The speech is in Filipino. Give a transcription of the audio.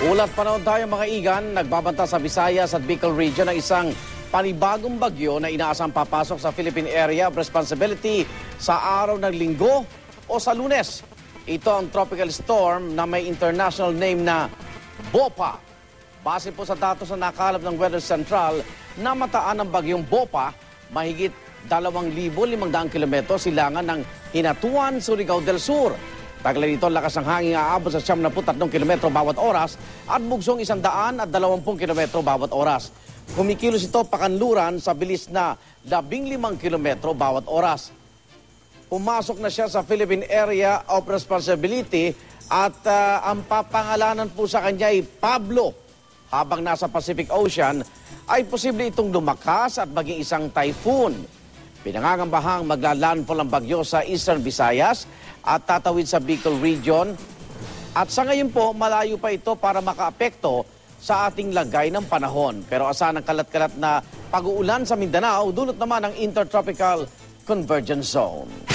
Ulat panahon tayo mga igan, nagbabanta sa Visayas at Bicol Region ng isang panibagong bagyo na inaasang papasok sa Philippine Area of Responsibility sa araw ng Linggo o sa Lunes. Ito ang tropical storm na may international name na BOPA. Base po sa datos na nakalap ng Weather Central, namataan ng bagyong BOPA mahigit 2,500 kilometro silangan ng Hinatuan, Surigao del Sur. Taglay nito, lakas ng hangin aabot sa 73 kilometro bawat oras at bugsong 120 kilometro bawat oras. Kumikilos ito pakanluran sa bilis na 15 kilometro bawat oras. Pumasok na siya sa Philippine Area of Responsibility at ang papangalanan po sa kanya ay Pablo. Habang nasa Pacific Ocean, ay posible itong lumakas at maging isang typhoon. Pinangangambahang maglalandfall ang bagyo sa Eastern Visayas at tatawid sa Bicol Region. At sa ngayon po, malayo pa ito para makaapekto sa ating lagay ng panahon. Pero asahan ang kalat-kalat na pag-uulan sa Mindanao, dulot naman ng Intertropical Convergence Zone.